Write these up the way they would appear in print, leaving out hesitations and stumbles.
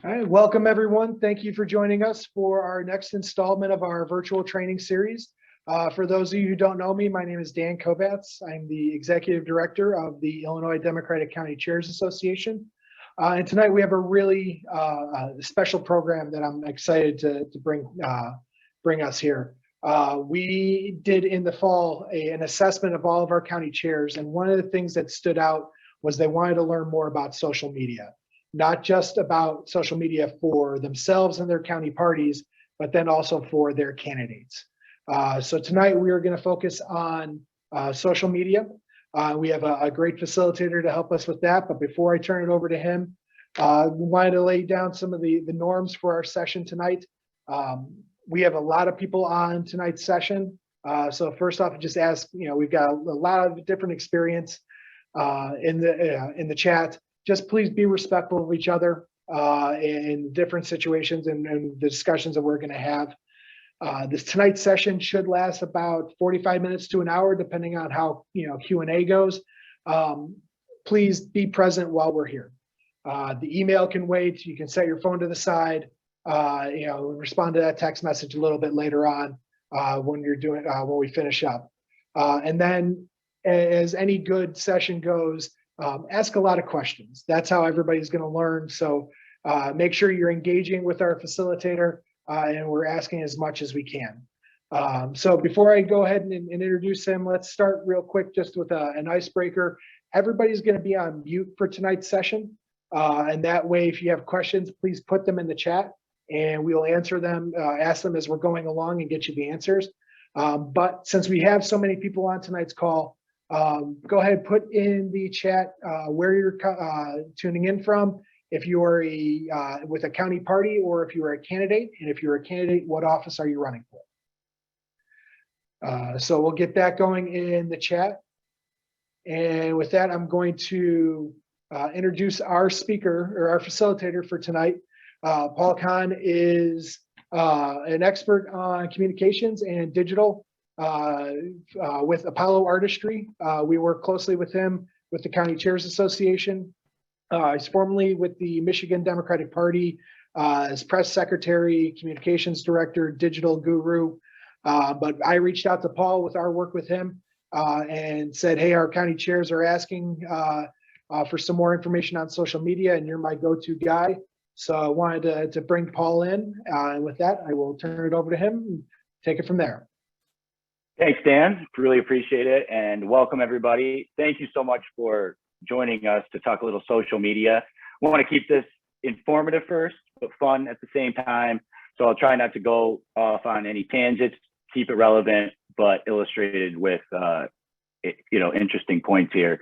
All right, welcome everyone. Thank you for joining us for our next installment of our virtual training series. For those of you who don't know me, my name is Dan Kovatz. I'm the Executive Director of the Illinois Democratic County Chairs Association. And tonight we have a really special program that I'm excited to bring us here. We did in the fall an assessment of all of our county chairs, and one of the things that stood out was they wanted to learn more about social media. Not just about social media for themselves and their county parties, but then also for their candidates. So tonight we are going to focus on social media. We have a great facilitator to help us with that. But before I turn it over to him, we wanted to lay down some of the norms for our session tonight. We have a lot of people on tonight's session. So first off, just ask, we've got a lot of different experience in the chat. Just please be respectful of each other in different situations and the discussions that we're going to have. Tonight's session should last about 45 minutes to an hour, depending on how Q&A goes. Please be present while we're here. The email can wait. You can set your phone to the side. Respond to that text message a little bit later on when we finish up. And then, as any good session goes, ask a lot of questions. That's how everybody's going to learn. So make sure you're engaging with our facilitator and we're asking as much as we can. So before I go ahead and introduce him, let's start real quick just with an icebreaker. Everybody's going to be on mute for tonight's session. And that way, if you have questions, please put them in the chat and we'll answer them, ask them as we're going along and get you the answers. But since we have so many people on tonight's call, go ahead and put in the chat where you're tuning in from, if you are with a county party or if you are a candidate, and if you're a candidate, what office are you running for? So we'll get that going in the chat. And with that, I'm going to introduce our speaker or our facilitator for tonight. Paul Kahn is an expert on communications and digital with Apollo Artistry. We work closely with him with the County Chairs Association. He's formerly with the Michigan Democratic Party as press secretary, communications director, digital guru. But I reached out to Paul with our work with him and said, hey, our county chairs are asking for some more information on social media and you're my go-to guy. So I wanted to bring Paul in. And with that, I will turn it over to him and take it from there. Thanks, Dan. Really appreciate it. And welcome, everybody. Thank you so much for joining us to talk a little social media. We want to keep this informative first, but fun at the same time. So I'll try not to go off on any tangents, keep it relevant, but illustrated with, interesting points here.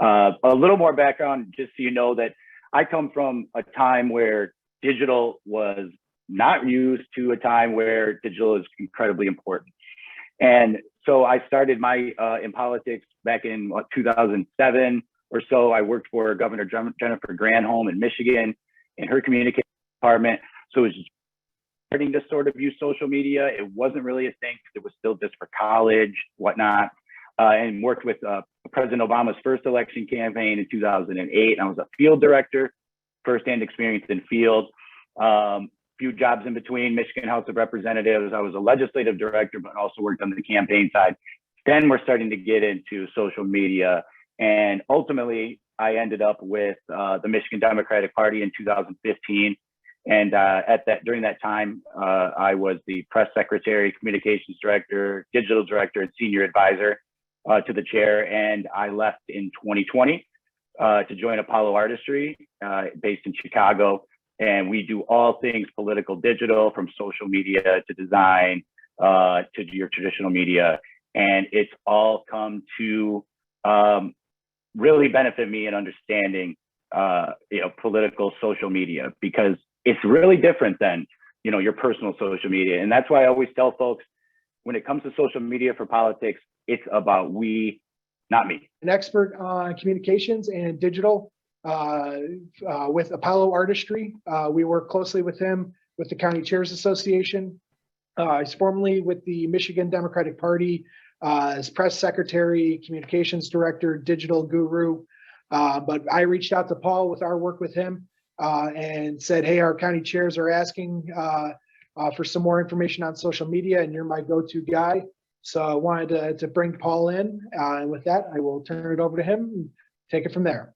A little more background, just so you know that I come from a time where digital was not used to a time where digital is incredibly important. And so I started my in politics back in 2007 or so. I worked for Governor Jennifer Granholm in Michigan in her communications department. So it was starting to sort of use social media. It wasn't really a thing because it was still just for college, whatnot. And worked with President Obama's first election campaign in 2008. I was a field director, firsthand experience in field. Few jobs in between, Michigan House of Representatives. I was a legislative director, but also worked on the campaign side. Then we're starting to get into social media. And ultimately, I ended up with the Michigan Democratic Party in 2015. And during that time, I was the press secretary, communications director, digital director, and senior advisor to the chair. And I left in 2020 to join Apollo Artistry, based in Chicago. And we do all things political digital, from social media to design to your traditional media. And it's all come to really benefit me in understanding political social media, because it's really different than your personal social media. And that's why I always tell folks, when it comes to social media for politics, it's about we, not me. An expert on communications and digital with Apollo Artistry. We work closely with him with the County Chairs Association. He's formerly with the Michigan Democratic Party as press secretary, communications director, digital guru. But I reached out to Paul with our work with him and said, hey, our county chairs are asking for some more information on social media, and you're my go-to guy. So I wanted to bring Paul in. And with that, I will turn it over to him and take it from there.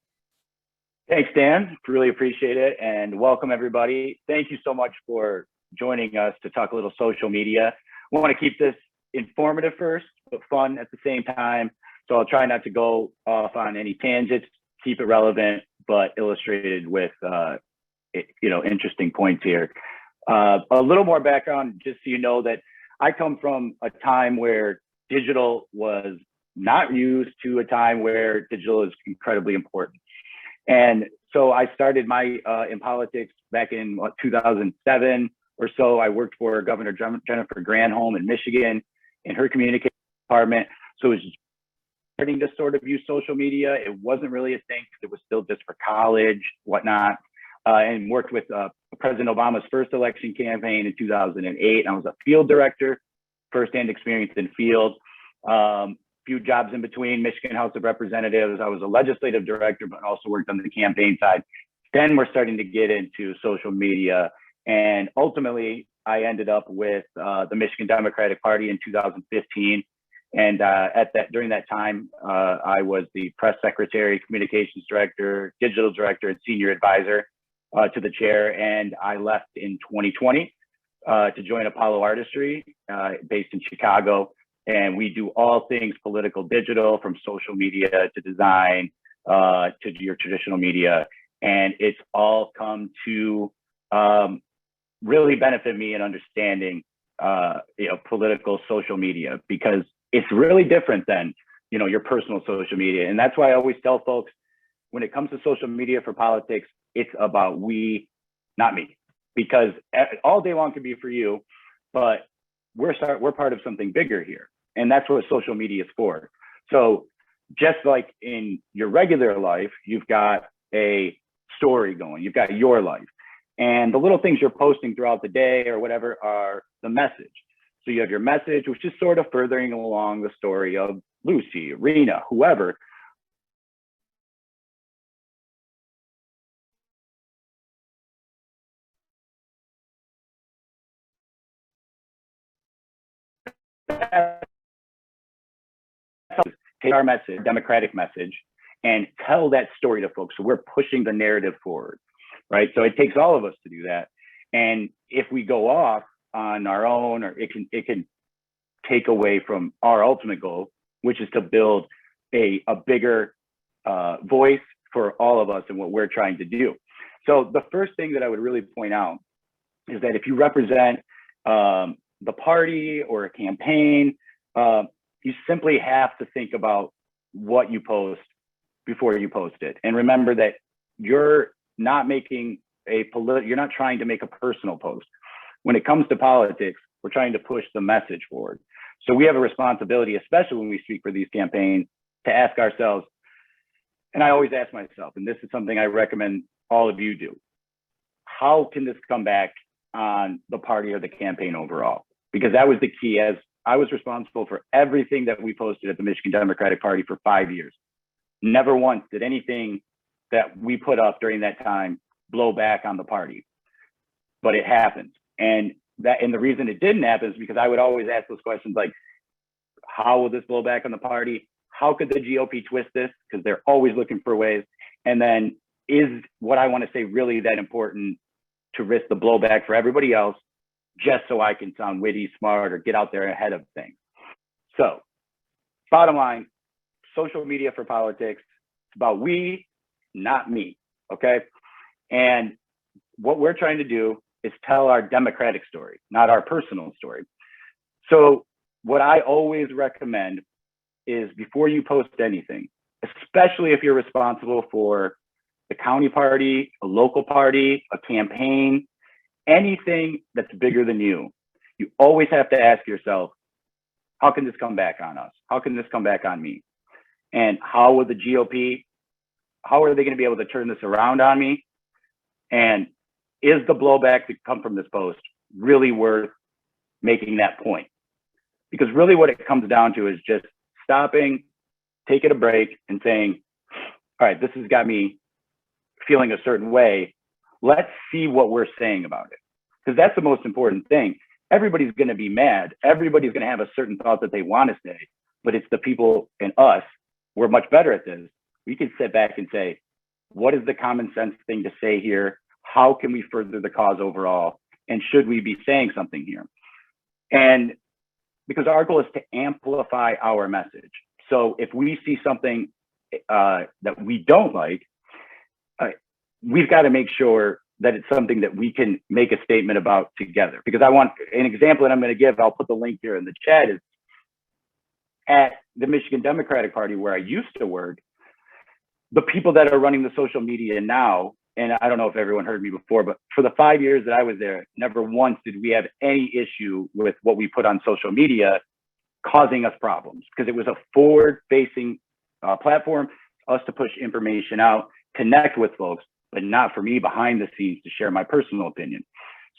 Thanks, Dan. Really appreciate it. And welcome, everybody. Thank you so much for joining us to talk a little social media. We want to keep this informative first, but fun at the same time. So I'll try not to go off on any tangents, keep it relevant, but illustrated with, interesting points here. A little more background, just so you know that I come from a time where digital was not used to a time where digital is incredibly important. And so I started my in politics back in 2007 or so. I worked for Governor Jennifer Granholm in Michigan in her communication department. So it was starting to sort of use social media. It wasn't really a thing because it was still just for college, whatnot. And worked with President Obama's first election campaign in 2008. I was a field director, firsthand experience in field. Few jobs in between, Michigan House of Representatives. I was a legislative director, but also worked on the campaign side. Then we're starting to get into social media. And ultimately, I ended up with the Michigan Democratic Party in 2015. And during that time, I was the press secretary, communications director, digital director, and senior advisor to the chair. And I left in 2020 to join Apollo Artistry based in Chicago. And we do all things political digital, from social media to design to your traditional media. And it's all come to really benefit me in understanding political social media, because it's really different than your personal social media. And that's why I always tell folks, when it comes to social media for politics, it's about we, not me, because all day long can be for you, but we're part of something bigger here. And that's what social media is for. So just like in your regular life, you've got a story going, you've got your life, and the little things you're posting throughout the day or whatever are the message. So you have your message, which is sort of furthering along the story of Lucy, Rena, whoever. Take our message, democratic message, and tell that story to folks. So we're pushing the narrative forward, right? So it takes all of us to do that. And if we go off on our own, or it can take away from our ultimate goal, which is to build a bigger voice for all of us and what we're trying to do. So the first thing that I would really point out is that if you represent the party or a campaign, you simply have to think about what you post before you post it. And remember that you're not you're not trying to make a personal post. When it comes to politics, we're trying to push the message forward. So we have a responsibility, especially when we speak for these campaigns, to ask ourselves, and I always ask myself, and this is something I recommend all of you do, how can this come back on the party or the campaign overall? Because that was the key. As I was responsible for everything that we posted at the Michigan Democratic Party for 5 years. Never once did anything that we put up during that time blow back on the party, but it happened. And the reason it didn't happen is because I would always ask those questions like, how will this blow back on the party? How could the GOP twist this? Because they're always looking for ways. And then, is what I want to say really that important to risk the blowback for everybody else, just so I can sound witty, smart, or get out there ahead of things? So bottom line, social media for politics, it's about we, not me, okay? And what we're trying to do is tell our democratic story, not our personal story. So what I always recommend is, before you post anything, especially if you're responsible for the county party, a local party, a campaign, anything that's bigger than you always have to ask yourself, how can this come back on us? How can this come back on me? And how will the GOP, how are they going to be able to turn this around on me? And is the blowback that come from this post really worth making that point? Because really what it comes down to is just stopping, taking a break, and saying, all right, this has got me feeling a certain way. let's see what we're saying about it. Because that's the most important thing. Everybody's going to be mad. Everybody's going to have a certain thought that they want to say, but it's the people in us, we're much better at this. We can sit back and say, what is the common sense thing to say here? How can we further the cause overall? And should we be saying something here? And because our goal is to amplify our message. So if we see something that we don't like, we've got to make sure that it's something that we can make a statement about together. Because I want an example that I'm going to give, I'll put the link here in the chat, is at the Michigan Democratic Party where I used to work, the people that are running the social media now, and I don't know if everyone heard me before, but for the 5 years that I was there, never once did we have any issue with what we put on social media causing us problems, because it was a forward-facing platform, us to push information out, connect with folks, but not for me behind the scenes to share my personal opinion.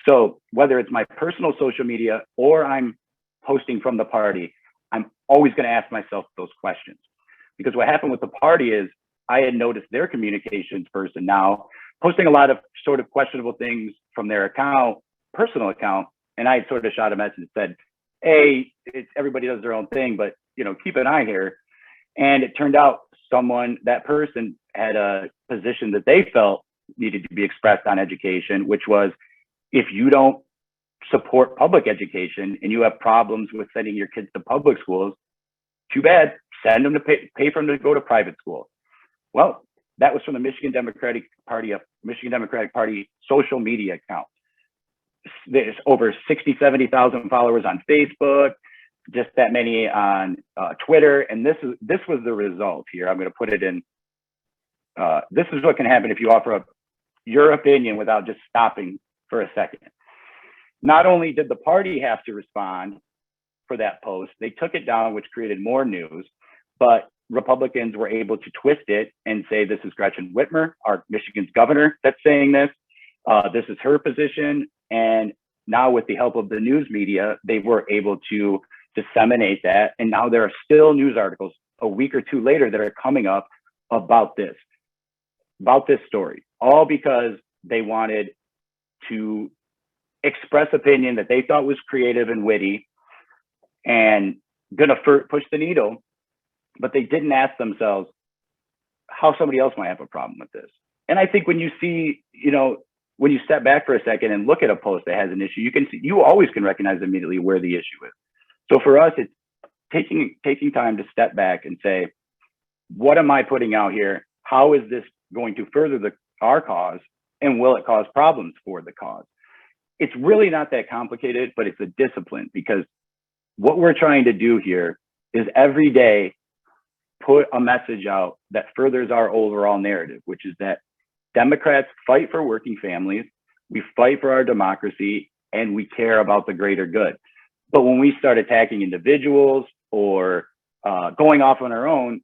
So whether it's my personal social media or I'm posting from the party, I'm always going to ask myself those questions. Because what happened with the party is I had noticed their communications person now posting a lot of sort of questionable things from their account, personal account, and I had sort of shot a message and said, hey, everybody does their own thing, but keep an eye here. And it turned out that person had a position that they felt needed to be expressed on education, which was, if you don't support public education and you have problems with sending your kids to public schools, too bad, send them to pay for them to go to private school. Well, that was from the Michigan Democratic Party social media account. There's over 60, 70,000 followers on Facebook, just that many on Twitter. And this was the result here. I'm going to put it in. This is what can happen if you offer up your opinion without just stopping for a second. Not only did the party have to respond for that post, they took it down, which created more news, but Republicans were able to twist it and say, this is Gretchen Whitmer, our Michigan's governor, that's saying this. This is her position. And now with the help of the news media, they were able to disseminate that. And now there are still news articles a week or two later that are coming up about this story, all because they wanted to express opinion that they thought was creative and witty and gonna push the needle, but they didn't ask themselves how somebody else might have a problem with this. And I think when you see, when you step back for a second and look at a post that has an issue, you always can recognize immediately where the issue is. So for us, it's taking time to step back and say, what am I putting out here? How is this going to further our cause? And will it cause problems for the cause? It's really not that complicated, but it's a discipline, because what we're trying to do here is every day put a message out that furthers our overall narrative, which is that Democrats fight for working families, we fight for our democracy, and we care about the greater good. But when we start attacking individuals or going off on our own,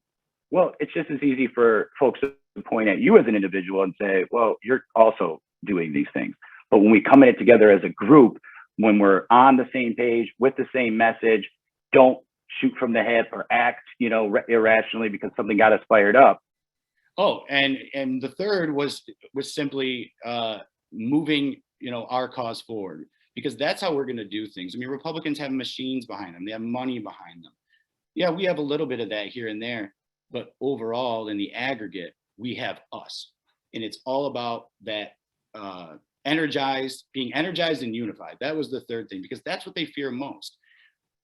well, it's just as easy for folks to point at you as an individual and say, well, you're also doing these things. But when we come in it together as a group, when we're on the same page with the same message, don't shoot from the hip or act, irrationally because something got us fired up. Oh, and the third was simply moving, our cause forward, because that's how we're going to do things. I mean, Republicans have machines behind them. They have money behind them. Yeah, we have a little bit of that here and there, but overall, in the aggregate, we have us. And it's all about that being energized and unified. That was the third thing, because that's what they fear most.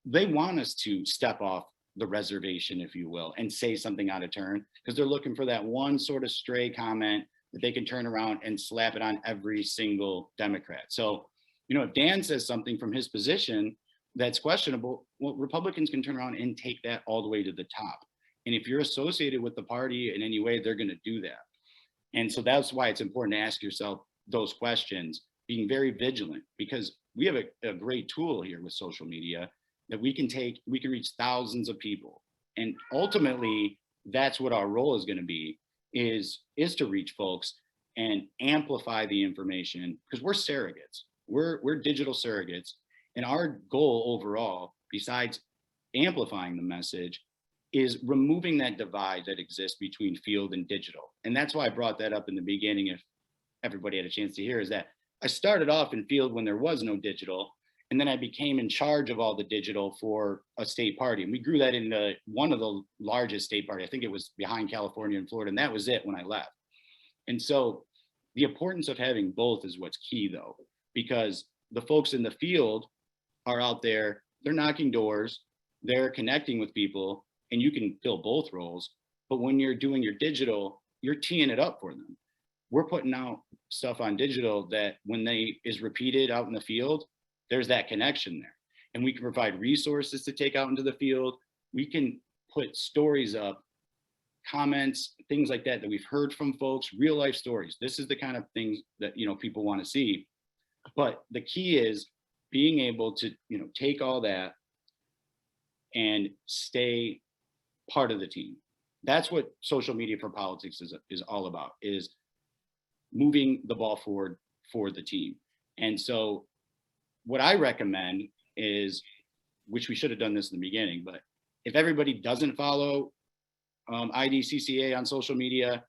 They want us to step off the reservation, if you will, and say something out of turn, because they're looking for that one sort of stray comment that they can turn around and slap it on every single Democrat. So, if Dan says something from his position that's questionable, well, Republicans can turn around and take that all the way to the top. And if you're associated with the party in any way, they're going to do that. And so that's why it's important to ask yourself those questions, being very vigilant, because we have a great tool here with social media that we can reach thousands of people. And ultimately, that's what our role is going to be, is to reach folks and amplify the information, because we're surrogates. We're digital surrogates. And our goal overall, besides amplifying the message, is removing that divide that exists between field and digital. And that's why I brought that up in the beginning. everybody had a chance to hear, is that I started off in field when there was no digital, and then I became in charge of all the digital for a state party. And we grew that into one of the largest state party. I think it was behind California and Florida, and that was it when I left. And so the importance of having both is what's key, though, because the folks in the field are out there, they're knocking doors, they're connecting with people, and you can fill both roles. But when you're doing your digital, you're teeing it up for them. We're putting out stuff on digital that when they is repeated out in the field, there's that connection there. And we can provide resources to take out into the field. We can put stories up, comments, things like that we've heard from folks, real life stories. This is the kind of things that, people want to see. But the key is being able to, take all that and stay part of the team. That's what social media for politics is all about, is moving the ball forward for the team. And so what I recommend is, which we should have done this in the beginning, but if everybody doesn't follow IDCCA on social media,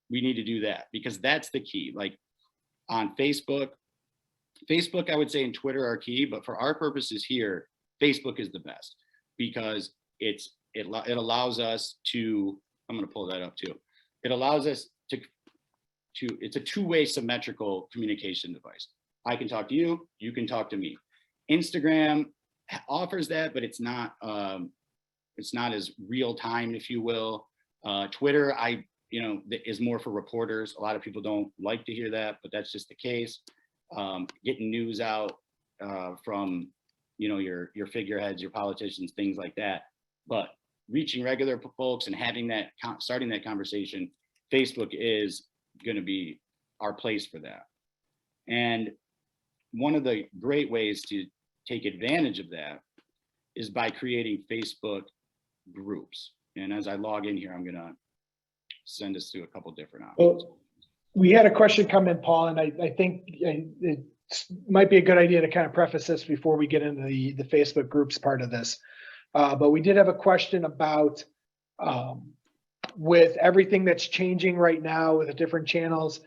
we need to do that, because that's the key. Like on Facebook, I would say, and Twitter are key, but for our purposes here, Facebook is the best, because it allows us to, I'm going to pull that up too. It allows us to it's a two-way symmetrical communication device. I can talk to you, you can talk to me. Instagram offers that, but it's not as real time, if you will. Twitter, is more for reporters. A lot of people don't like to hear that, but that's just the case. Getting news out from, your figureheads, your politicians, things like that. But reaching regular folks and having that, starting that conversation, Facebook is going to be our place for that. And one of the great ways to take advantage of that is by creating Facebook groups. And as I log in here, I'm going to send us to a couple different options. Well, we had a question come in, Paul, and I think it might be a good idea to kind of preface this before we get into the Facebook groups part of this. But we did have a question about with everything that's changing right now with the different channels,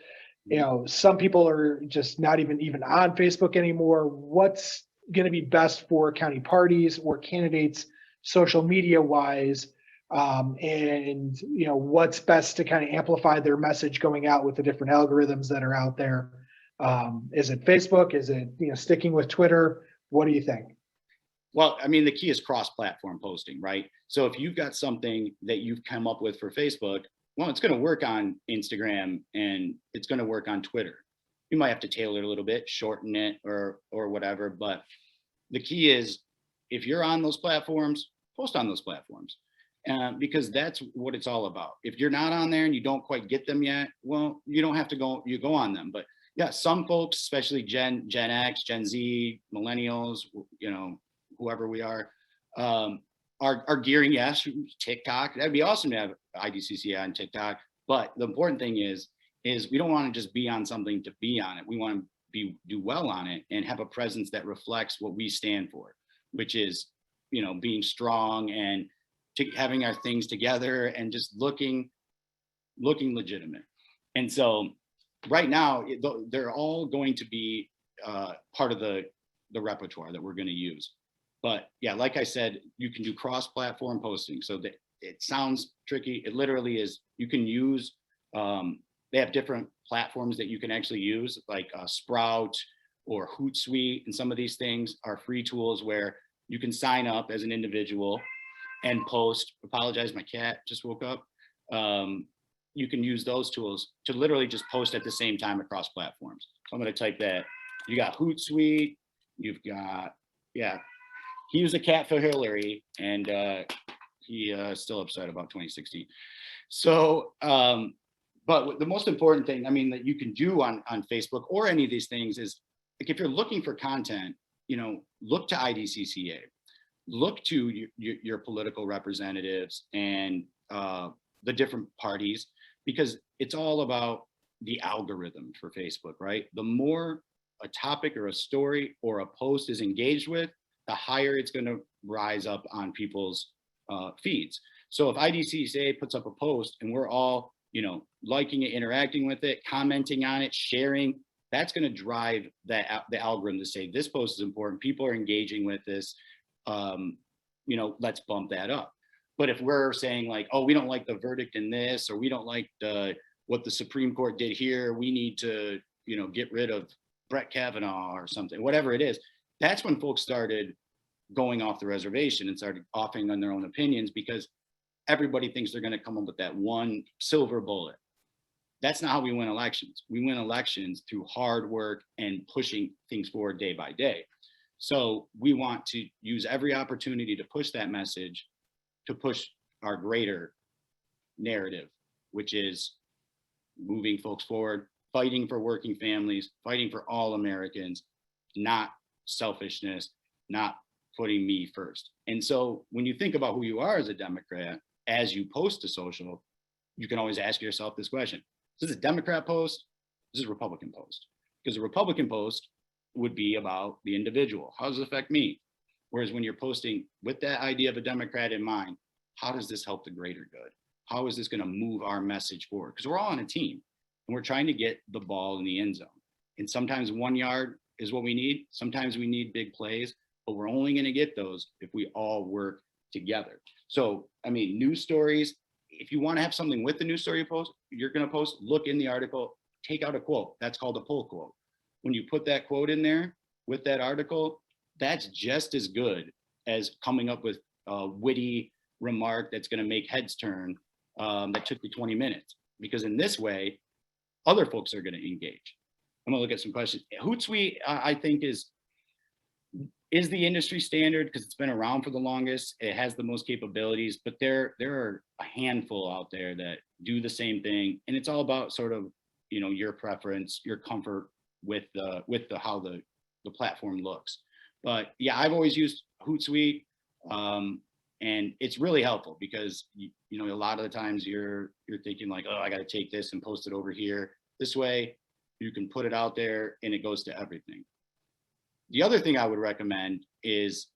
some people are just not even on Facebook anymore. What's going to be best for county parties or candidates social media wise? And what's best to kind of amplify their message going out with the different algorithms that are out there? Is it Facebook? Is it sticking with Twitter? What do you think? Well, I mean, the key is cross-platform posting, right? So if you've got something that you've come up with for Facebook, well, it's going to work on Instagram and it's going to work on Twitter. You might have to tailor it a little bit, shorten it or whatever. But the key is, if you're on those platforms, post on those platforms, because that's what it's all about. If you're not on there and you don't quite get them yet, well, you don't have to go. You go on them. But yeah, some folks, especially Gen X, Gen Z, millennials, whoever we are gearing, yes, TikTok. That'd be awesome to have IDCCA on TikTok. But the important thing is we don't want to just be on something to be on it. We want to do well on it and have a presence that reflects what we stand for, which is, being strong and having our things together and just looking legitimate. And so right now, they're all going to be part of the repertoire that we're going to use. But yeah, like I said, you can do cross-platform posting. So that it sounds tricky. It literally is. You can use, they have different platforms that you can actually use, like Sprout or Hootsuite. And some of these things are free tools where you can sign up as an individual and post. Apologize, my cat just woke up. You can use those tools to literally just post at the same time across platforms. So I'm going to type that. You got Hootsuite. You've got, yeah. He was a cat for Hillary, and he still upset about 2016. So, but the most important thing, that you can do on Facebook or any of these things is, like, if you're looking for content, look to IDCCA, look to your political representatives and the different parties, because it's all about the algorithm for Facebook, right? The more a topic or a story or a post is engaged with, the higher it's going to rise up on people's feeds. So if IDCCA puts up a post and we're all liking it, interacting with it, commenting on it, sharing. That's going to drive the algorithm to say this post is important. People are engaging with this. Let's bump that up. But if we're saying like, oh, we don't like the verdict in this, or we don't like what the Supreme Court did here, we need to, get rid of Brett Kavanaugh or something, whatever it is, that's when folks started going off the reservation and started offering on their own opinions, because everybody thinks they're going to come up with that one silver bullet. That's not how we win elections. We win elections through hard work and pushing things forward day by day. So we want to use every opportunity to push that message, to push our greater narrative, which is moving folks forward, fighting for working families, fighting for all Americans, not selfishness, not putting me first. And so when you think about who you are as a Democrat, as you post to social, you can always ask yourself this question: is this a Democrat post? Is this a Republican post? Because a Republican post would be about the individual. How does it affect me? Whereas when you're posting with that idea of a Democrat in mind, how does this help the greater good? How is this going to move our message forward? Because we're all on a team and we're trying to get the ball in the end zone. And sometimes 1 yard is what we need. Sometimes we need big plays, but we're only going to get those if we all work together. So, news stories, if you want to have something with the news story you're going to post, look in the article, take out a quote. That's called a pull quote. When you put that quote in there with that article, that's just as good as coming up with a witty remark that's going to make heads turn that took you 20 minutes. Because in this way, other folks are going to engage. I'm going to look at some questions. Hootsuite, I think, is the industry standard because it's been around for the longest. It has the most capabilities, but there are a handful out there that do the same thing. And it's all about sort of, your preference, your comfort with how the platform looks. But yeah, I've always used Hootsuite, and it's really helpful because a lot of the times you're thinking like, oh, I got to take this and post it over here. This way, you can put it out there and it goes to everything. The other thing I would recommend is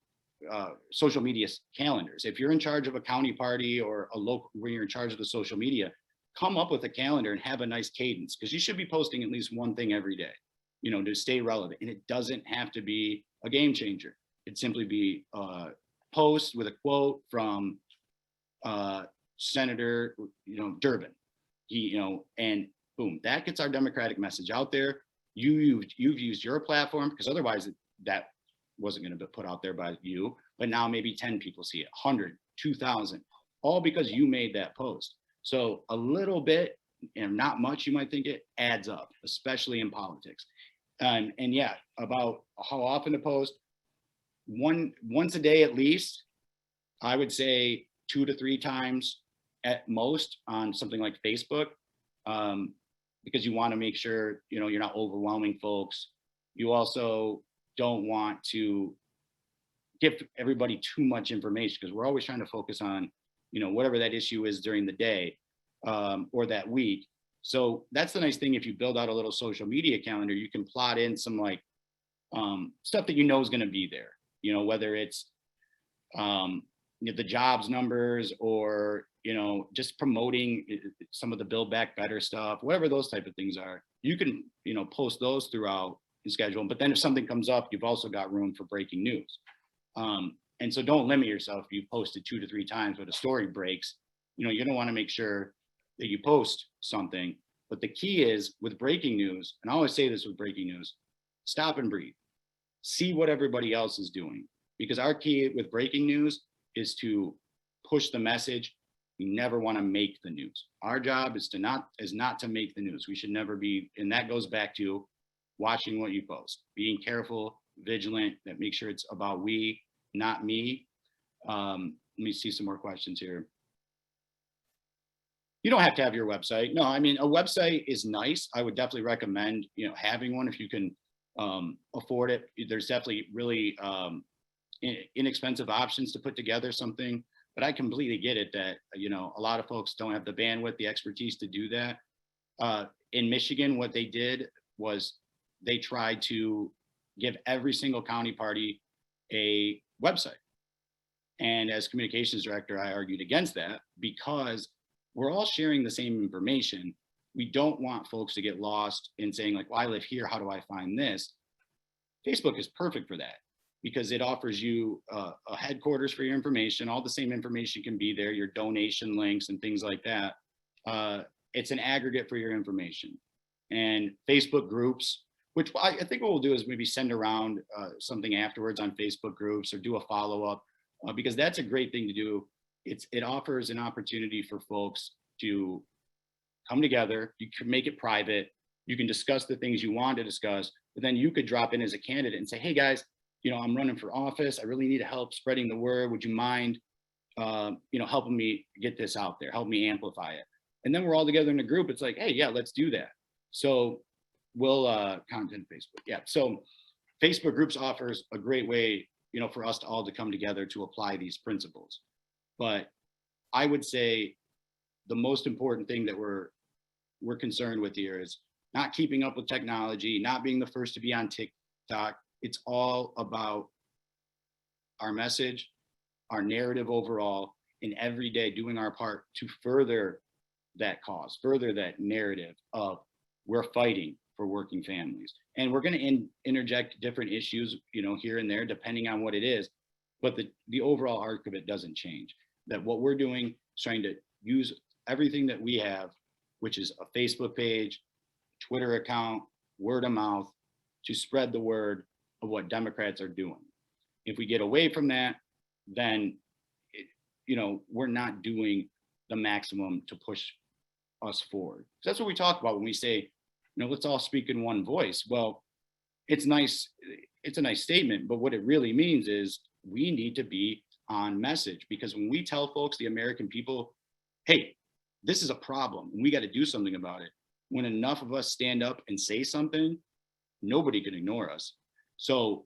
social media calendars. If you're in charge of a county party or a local, where you're in charge of the social media, come up with a calendar and have a nice cadence, because you should be posting at least one thing every day, to stay relevant. And it doesn't have to be a game changer. It'd simply be a post with a quote from Senator, Durbin. And boom, that gets our democratic message out there. You've used your platform, because otherwise that wasn't going to be put out there by you, but now maybe 10 people see it, 100, 2,000, all because you made that post. So a little bit, and not much, you might think, it adds up, especially in politics. And yeah, about how often to post, once a day at least. I would say 2 to 3 times at most on something like Facebook, because you want to make sure you're not overwhelming folks. You also don't want to give everybody too much information, because we're always trying to focus on whatever that issue is during the day or that week. So that's the nice thing. If you build out a little social media calendar, you can plot in some like stuff that is going to be there, whether it's the jobs numbers or just promoting some of the Build Back Better stuff, whatever those type of things are. You can post those throughout the schedule. But then if something comes up, you've also got room for breaking news. And so don't limit yourself. If you posted 2 to 3 times but a story breaks, you're going to want to make sure that you post something. But the key is with breaking news, and I always say this with breaking news, stop and breathe. See what everybody else is doing. Because our key with breaking news is to push the message. We never want to make the news. Our job is not to make the news. We should never be, and that goes back to watching what you post, being careful, vigilant, that make sure it's about we, not me. Let me see some more questions here. You don't have to have your website. No, a website is nice. I would definitely recommend, having one if you can afford it. There's definitely really inexpensive options to put together something, but I completely get it that, a lot of folks don't have the bandwidth, the expertise to do that. In Michigan, what they did was they tried to give every single county party a website. And as communications director, I argued against that because we're all sharing the same information. We don't want folks to get lost in saying like, well, I live here, how do I find this? Facebook is perfect for that because it offers you a headquarters for your information. All the same information can be there, your donation links and things like that. It's an aggregate for your information. And Facebook groups, which I think what we'll do is maybe send around something afterwards on Facebook groups or do a follow-up because that's a great thing to do. It offers an opportunity for folks to come together. You can make it private. You can discuss the things you want to discuss, but then you could drop in as a candidate and say, hey guys, you know, I'm running for office. I really need help spreading the word. Would you mind, you know, helping me get this out there? Help me amplify it. And then we're all together in a group. It's like, hey, yeah, let's do that. So we'll content Facebook. Yeah. So Facebook groups offers a great way, you know, for us to all to come together to apply these principles. But I would say the most important thing that we're concerned with here is not keeping up with technology, not being the first to be on TikTok. It's all about our message, our narrative overall, and every day doing our part to further that cause, further that narrative of we're fighting for working families. And we're going to interject different issues, you know, here and there, depending on what it is. But the overall arc of it doesn't change. That what we're doing is trying to use everything that we have, which is a Facebook page, Twitter account, word of mouth, to spread the word of what Democrats are doing. If we get away from that, then, you know, we're not doing the maximum to push us forward. So that's what we talk about when we say, you know, let's all speak in one voice. Well, it's nice. It's a nice statement, but what it really means is we need to be on message, because when we tell folks, the American people, hey, this is a problem and we got to do something about it. When enough of us stand up and say something, nobody can ignore us. So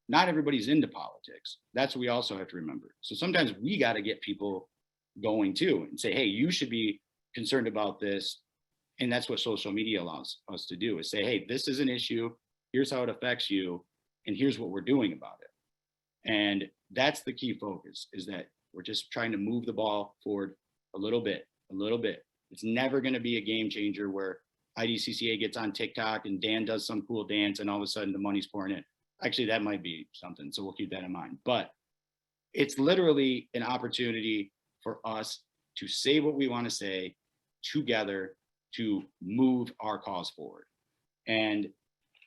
not everybody's into politics. That's what we also have to remember. So sometimes we got to get people going too and say, hey, you should be concerned about this. And that's what social media allows us to do, is say, hey, this is an issue. Here's how it affects you. And here's what we're doing about it. And that's the key focus, is that we're just trying to move the ball forward a little bit. It's never going to be a game changer where IDCCA gets on TikTok and Dan does some cool dance and all of a sudden the money's pouring in. Actually, that might be something. So we'll keep that in mind. But it's literally an opportunity for us to say what we want to say together to move our cause forward. And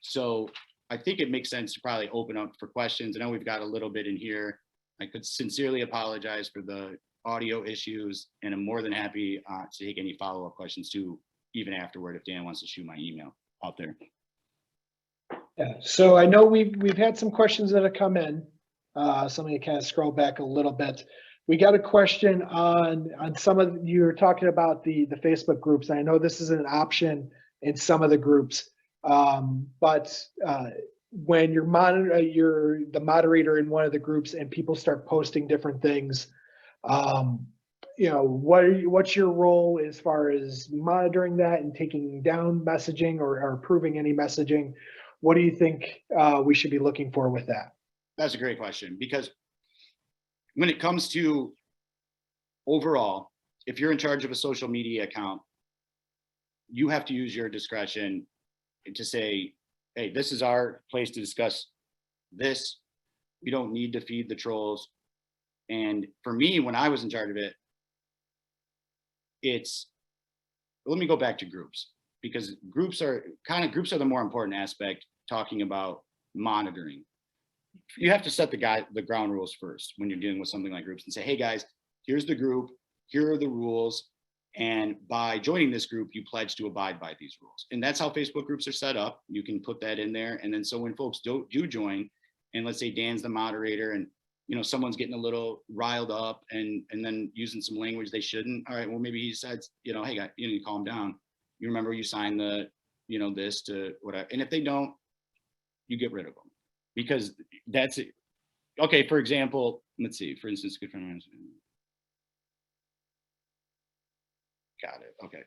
so I think it makes sense to probably open up for questions. I know we've got a little bit in here. I could sincerely apologize for the audio issues, and I'm more than happy to take any follow-up questions too, even afterward, if Dan wants to shoot my email out there. Yeah, so I know we've had some questions that have come in. Somebody kind of scroll back a little bit. We got a question on some of, you were talking about the Facebook groups. I know this is an option in some of the groups, but when you're the moderator in one of the groups and people start posting different things, you know, what's your role as far as monitoring that and taking down messaging or approving any messaging? What do you think we should be looking for with that? That's a great question, because when it comes to overall, if you're in charge of a social media account, you have to use your discretion to say, hey, this is our place to discuss this. We don't need to feed the trolls. And for me, when I was in charge of it, let me go back to groups, because groups are the more important aspect, talking about monitoring. You have to set the ground rules first when you're dealing with something like groups and say, hey guys, here's the group, here are the rules. And by joining this group, you pledge to abide by these rules. And that's how Facebook groups are set up. You can put that in there. And then so when folks do join, and let's say Dan's the moderator and, you know, someone's getting a little riled up and then using some language they shouldn't. All right, well, maybe he decides, you know, hey, guys, you need to calm down. You remember you signed the, you know, this to whatever. And if they don't, you get rid of them, because that's it. Okay, for example, let's see, for instance, good friend. Got it. Okay.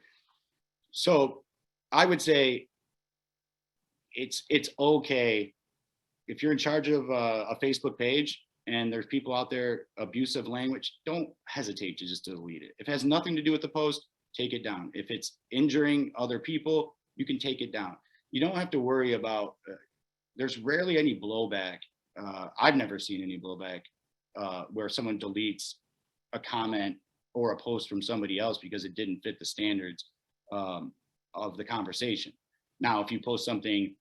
So I would say it's okay if you're in charge of a Facebook page and there's people out there, abusive language, don't hesitate to just delete it. If it has nothing to do with the post, take it down. If it's injuring other people, you can take it down. You don't have to worry about, there's rarely any blowback. I've never seen any blowback where someone deletes a comment or a post from somebody else because it didn't fit the standards of the conversation. Now, if you post something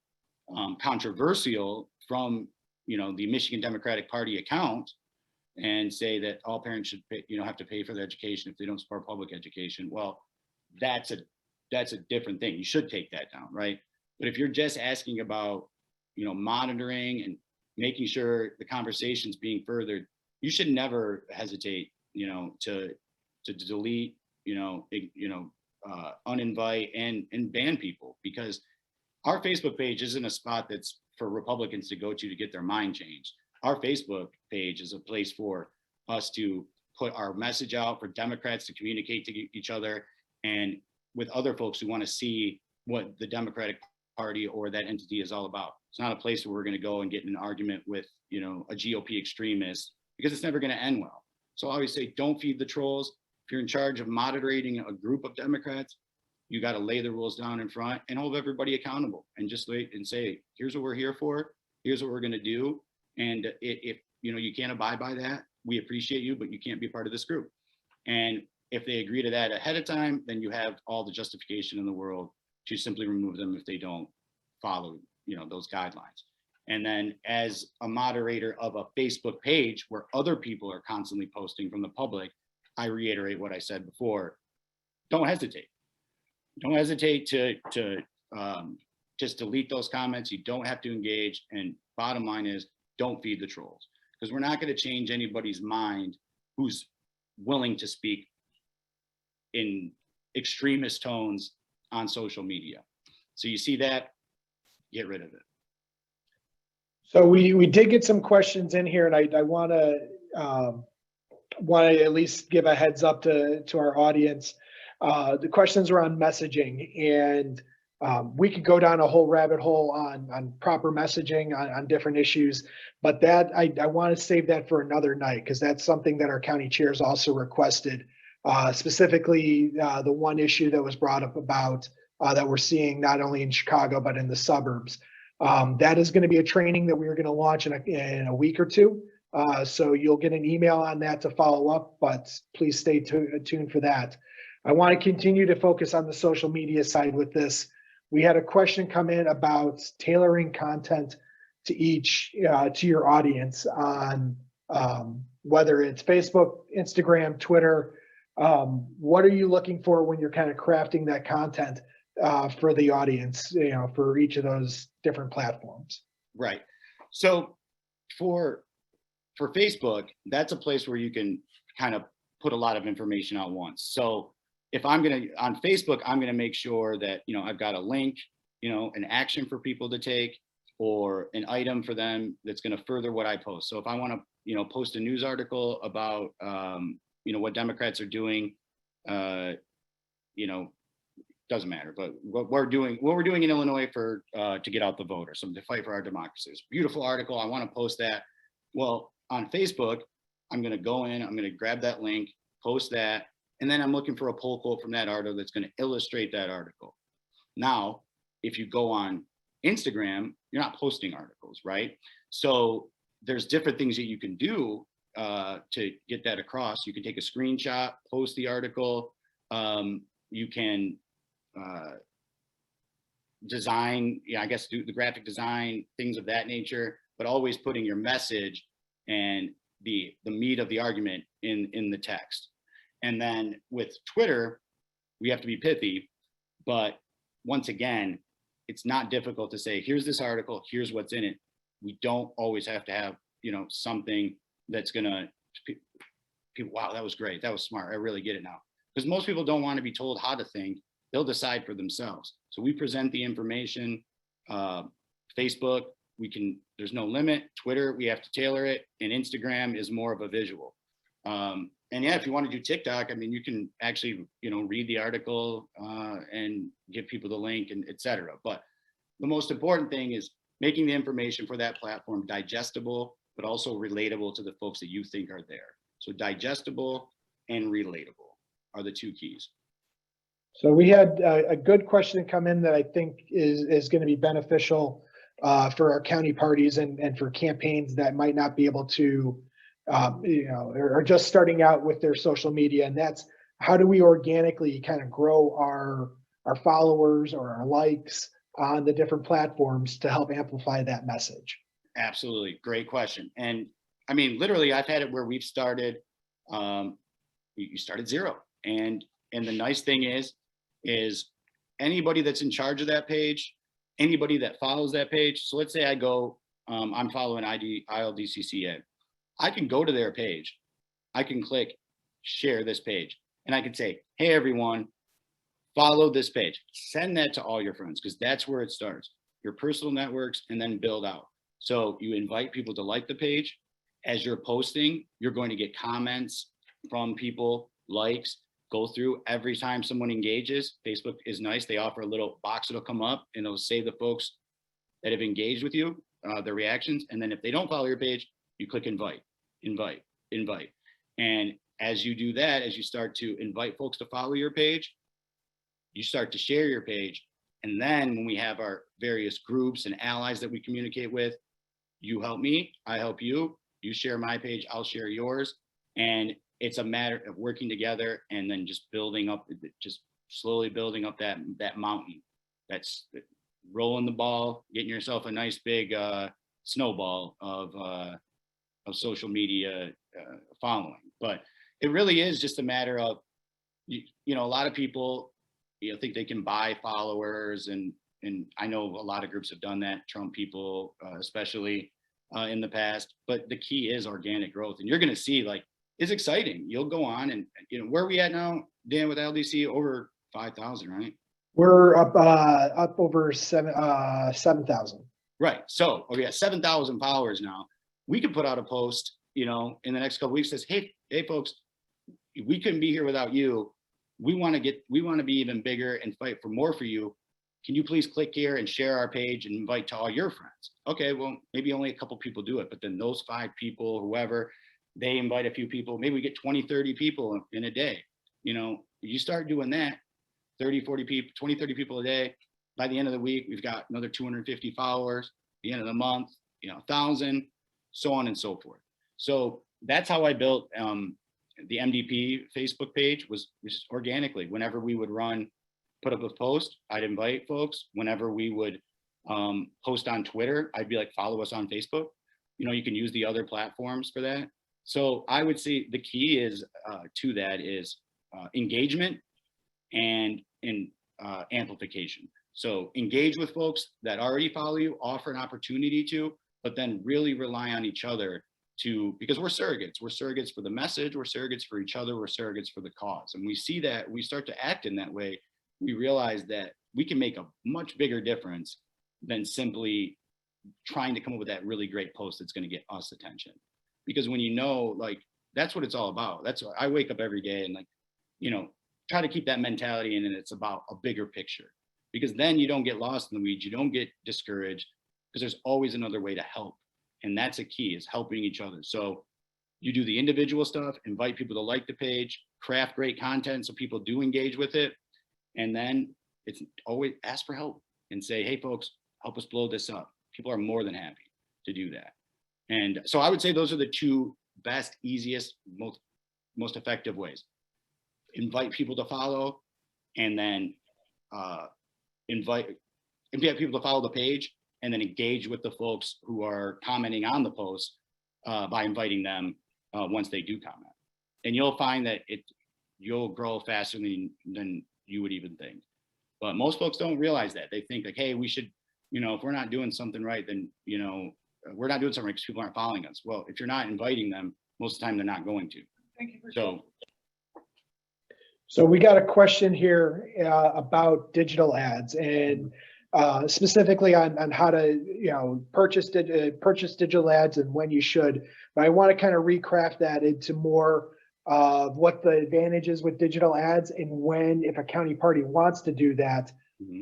controversial from, the Michigan Democratic Party account and say that all parents should pay, have to pay for their education if they don't support public education, well, that's a different thing. You should take that down, right? But if you're just asking about, monitoring and making sure the conversation's being furthered, you should never hesitate, to delete, uninvite and ban people, because our Facebook page isn't a spot that's for Republicans to go to get their mind changed. Our Facebook page is a place for us to put our message out, for Democrats to communicate to each other and with other folks who want to see what the Democratic Party or that entity is all about. It's not a place where we're going to go and get in an argument with, a GOP extremist, because it's never going to end well. So I always say, don't feed the trolls. If you're in charge of moderating a group of Democrats, you got to lay the rules down in front and hold everybody accountable, and just wait and say, here's what we're here for. Here's what we're going to do. And if you can't abide by that, we appreciate you, but you can't be part of this group. And if they agree to that ahead of time, then you have all the justification in the world to simply remove them if they don't follow, those guidelines. And then as a moderator of a Facebook page where other people are constantly posting from the public, I reiterate what I said before, don't hesitate. Don't hesitate to just delete those comments. You don't have to engage. And bottom line is, don't feed the trolls, because we're not going to change anybody's mind who's willing to speak in extremist tones on social media. So you see that, get rid of it. So we did get some questions in here, and I want to at least give a heads up to our audience. The questions are on messaging, and we could go down a whole rabbit hole on proper messaging on different issues, but that I want to save that for another night, because that's something that our county chairs also requested, specifically the one issue that was brought up about that we're seeing not only in Chicago but in the suburbs. That is going to be a training that we are going to launch in a week or two. So you'll get an email on that to follow up, but please stay tuned for that. I want to continue to focus on the social media side with this. We had a question come in about tailoring content to to your audience on whether it's Facebook, Instagram, Twitter. What are you looking for when you're kind of crafting that content for the audience, for each of those different platforms? Right. So for Facebook, that's a place where you can kind of put a lot of information out once. So if on Facebook, I'm going to make sure that, I've got a link, an action for people to take, or an item for them that's going to further what I post. So if I want to, post a news article about, what Democrats are doing, doesn't matter, but what we're doing in Illinois to get out the vote, or something to fight for our democracy. It's a beautiful article. I want to post that. Well, on Facebook, I'm going to go in, I'm going to grab that link, post that, and then I'm looking for a poll quote from that article that's going to illustrate that article. Now, if you go on Instagram, you're not posting articles, right? So there's different things that you can do to get that across. You can take a screenshot, post the article. You can design, do the graphic design, things of that nature, but always putting your message and the meat of the argument in the text. And then with Twitter, we have to be pithy, but once again, it's not difficult to say, here's this article, here's what's in it. We don't always have to have, something that's gonna, people, wow, that was great, that was smart, I really get it now. Because most people don't want to be told how to think, they'll decide for themselves. So we present the information. Facebook, there's no limit. Twitter, we have to tailor it, and Instagram is more of a visual. And yeah, if you want to do TikTok, you can actually, read the article and give people the link and et cetera. But the most important thing is making the information for that platform digestible but also relatable to the folks that you think are there. So digestible and relatable are the two keys. So we had a good question come in that I think is going to be beneficial for our county parties and for campaigns that might not be able to, are just starting out with their social media. And that's, how do we organically kind of grow our followers or our likes on the different platforms to help amplify that message? Absolutely. Great question. And I mean, literally, I've had it where we've started, you started zero. And the nice thing is anybody that's in charge of that page, anybody that follows that page. So let's say I go, I'm following IDCCA. I can go to their page. I can click share this page and I can say, hey, everyone, follow this page. Send that to all your friends, because that's where it starts. Your personal networks, and then build out. So you invite people to like the page. As you're posting, you're going to get comments from people, likes. Go through every time someone engages. Facebook is nice. They offer a little box that'll come up and it'll say the folks that have engaged with you, their reactions. And then if they don't follow your page, you click invite, invite, invite. And as you do that, as you start to invite folks to follow your page, you start to share your page. And then when we have our various groups and allies that we communicate with, you help me, I help you, you share my page, I'll share yours. And it's a matter of working together and then just building up, just slowly building up that mountain. That's rolling the ball, getting yourself a nice big snowball of social media following. But it really is just a matter of, you know, a lot of people, think they can buy followers, and I know a lot of groups have done that, Trump people especially in the past. But the key is organic growth, and you're going to see, like, it's exciting. You'll go on and, where are we at now, Dan, with LDC? Over 5,000, right? We're up over 7,000. Right. So we got 7,000 followers now. We could put out a post, in the next couple of weeks, says, hey folks, we couldn't be here without you. We want to be even bigger and fight for more for you. Can you please click here and share our page and invite to all your friends? Okay, well, maybe only a couple people do it, but then those 5 people, whoever, they invite a few people. Maybe we get 20, 30 people in a day. You start doing that, 30, 40 people, 20, 30 people a day. By the end of the week, we've got another 250 followers. The end of the month, 1,000, so on and so forth. So that's how I built the MDP Facebook page, was just organically. Whenever we would put up a post, I'd invite folks. Whenever we would post on Twitter, I'd be like, follow us on Facebook. You can use the other platforms for that. So I would say the key is to that is engagement and amplification. So engage with folks that already follow you, offer an opportunity to, but then really rely on each other because we're surrogates. We're surrogates for the message, we're surrogates for each other, we're surrogates for the cause. And we see that, we start to act in that way, we realize that we can make a much bigger difference than simply trying to come up with that really great post that's going to get us attention. Because when like, that's what it's all about. That's why I wake up every day and, like, try to keep that mentality in, and it's about a bigger picture. Because then you don't get lost in the weeds, you don't get discouraged, because there's always another way to help. And that's a key, is helping each other. So you do the individual stuff, invite people to like the page, craft great content so people do engage with it. And then it's always ask for help and say, hey folks, help us blow this up. People are more than happy to do that. And so I would say those are the 2 best, easiest, most effective ways. Invite people to follow, and then invite people to follow the page, and then engage with the folks who are commenting on the post by inviting them once they do comment. And you'll find that you'll grow faster than you would even think. But most folks don't realize that. They think, like, hey, we should, if we're not doing something right, then, we're not doing something right because people aren't following us. Well, if you're not inviting them, most of the time they're not going to. Thank you. So we got a question here about digital ads, and specifically on how to purchase digital ads and when you should. But I want to kind of recraft that into more of what the advantage is with digital ads, and when, if a county party wants to do that,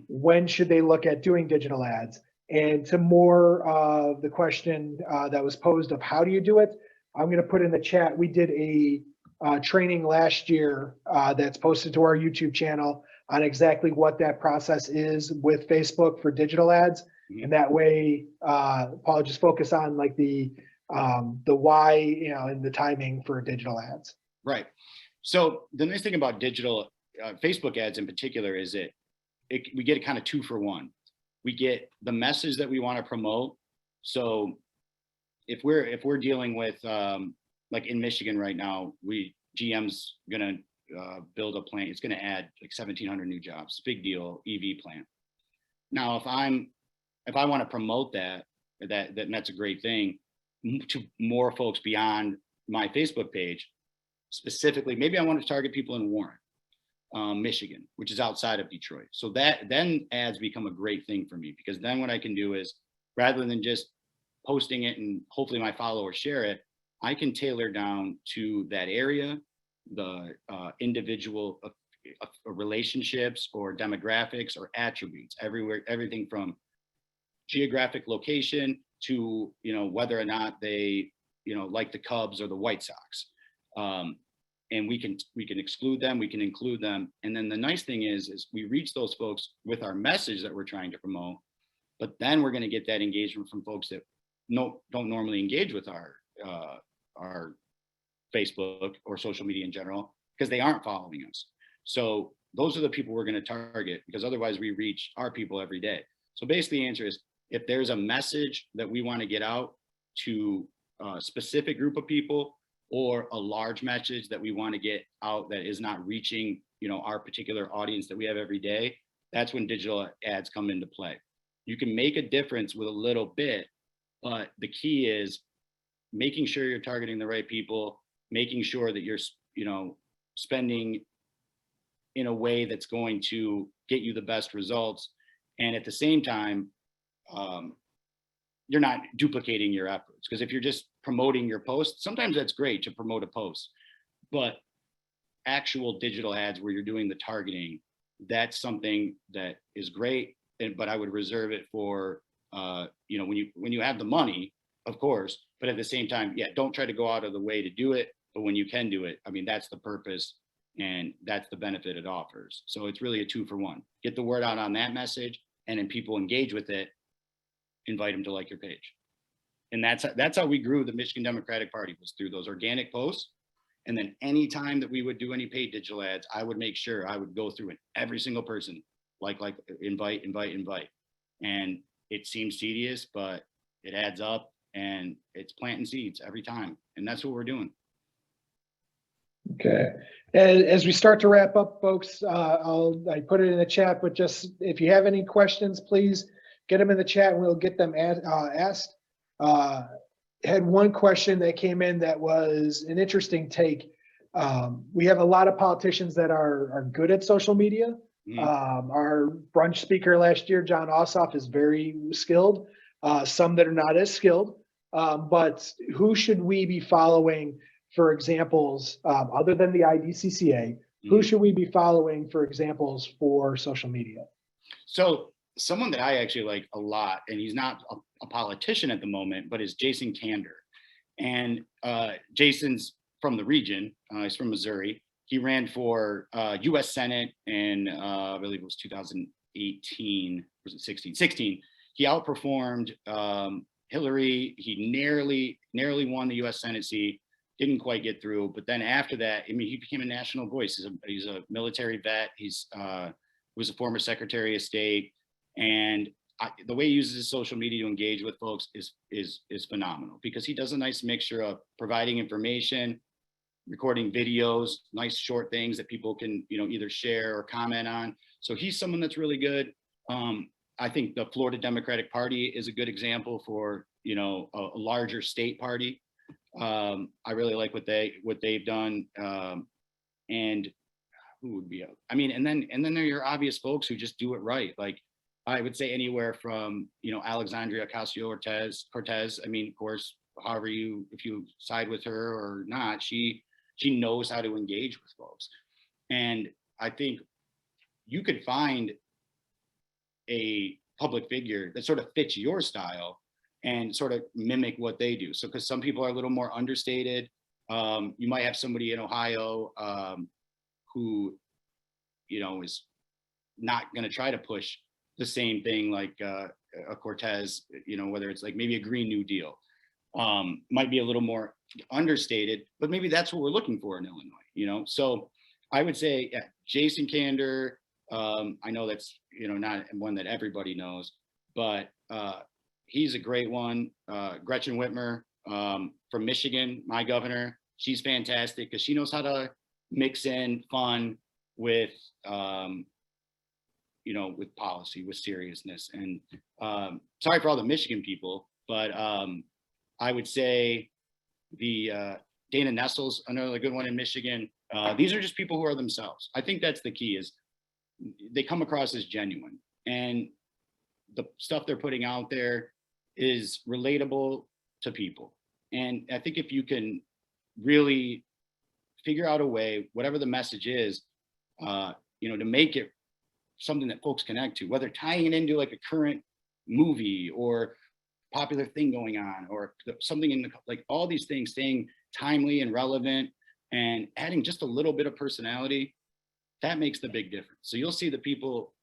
when should they look at doing digital ads? And to more of the question that was posed of how do you do it, I'm going to put in the chat. We did a training last year that's posted to our YouTube channel on exactly what that process is with Facebook for digital ads. And that way, Paul, just focus on like the why, and the timing for digital ads. Right. So the nice thing about digital Facebook ads in particular is we get a kind of 2 for 1. We get the message that we want to promote. So if we're dealing with like in Michigan right now, GM's gonna build a plant. It's gonna add like 1,700 new jobs. Big deal, EV plant. Now, if I want to promote that's a great thing to more folks beyond my Facebook page. Specifically, maybe I want to target people in Warren, Michigan, which is outside of Detroit. So then ads become a great thing for me, because then what I can do is, rather than just posting it and hopefully my followers share it, I can tailor down to that area, the individual relationships or demographics or attributes everywhere, everything from geographic location to, whether or not they, like the Cubs or the White Sox. And we can exclude them, we can include them. And then the nice thing is we reach those folks with our message that we're trying to promote, but then we're going to get that engagement from folks that don't normally engage with our Facebook or social media in general, because they aren't following us. So those are the people we're going to target, because otherwise we reach our people every day. So basically the answer is, if there's a message that we want to get out to a specific group of people, or a large message that we want to get out that is not reaching, our particular audience that we have every day, that's when digital ads come into play. You can make a difference with a little bit, but the key is making sure you're targeting the right people, making sure that you're, spending in a way that's going to get you the best results. And at the same time, you're not duplicating your efforts. Because if you're just promoting your post, sometimes that's great to promote a post, but actual digital ads where you're doing the targeting, that's something that is great. But I would reserve it for, when you have the money, of course, but at the same time, don't try to go out of the way to do it. But when you can do it, that's the purpose and that's the benefit it offers. So it's really a 2 for 1. Get the word out on that message, and then people engage with it, invite them to like your page. And that's how we grew the Michigan Democratic Party, was through those organic posts. And then anytime that we would do any paid digital ads, I would make sure I would go through and every single person, like invite. And it seems tedious, but it adds up, and it's planting seeds every time. And that's what we're doing. Okay. And as we start to wrap up, folks, I put it in the chat, but just if you have any questions, please get them in the chat and we'll get them asked. Had one question that came in that was an interesting take. We have a lot of politicians that are good at social media. Our brunch speaker last year, John Ossoff, is very skilled. Some that are not as skilled. But who should we be following for examples, other than the IDCCA? Who should we be following for examples for social media? So someone that I actually like a lot, and he's not a politician at the moment, but is Jason Kander. And Jason's from the region. He's from Missouri. He ran for U.S. Senate in, I believe it was 2018, was it 16? He outperformed Hillary. He narrowly won the U.S. Senate seat. Didn't quite get through. But then after that, he became a national voice. He's a military vet. He's was a former Secretary of State. And the way he uses his social media to engage with folks is phenomenal, because he does a nice mixture of providing information, recording videos, nice short things that people can, either share or comment on. So he's someone that's really good. I think the Florida Democratic Party is a good example for, a larger state party. I really like what they've done. And who would be, and then there are your obvious folks who just do it right. Like, I would say anywhere from, Alexandria Ocasio-Cortez. Of course, if you side with her or not, she knows how to engage with folks. And I think you could find a public figure that sort of fits your style and sort of mimic what they do. So, because some people are a little more understated. You might have somebody in Ohio who, you know, is not going to try to push the same thing like a Cortez, you know, whether it's like maybe a Green New Deal, might be a little more understated, but maybe that's what we're looking for in Illinois, you know? So I would say, yeah, Jason Kander, I know that's, you know, not one that everybody knows, but he's a great one. Gretchen Whitmer from Michigan, my governor, she's fantastic because she knows how to mix in fun with, you know, with policy, with seriousness. And sorry for all the Michigan people, but I would say the Dana Nestle's another good one in Michigan. These are just people who are themselves. I think that's the key, is they come across as genuine, and the stuff they're putting out there is relatable to people. And I think if you can really figure out a way, whatever the message is, you know, to make it something that folks connect to, whether tying it into like a current movie or popular thing going on, or something in the, like all these things, staying timely and relevant and adding just a little bit of personality, that makes the big difference. So you'll see the people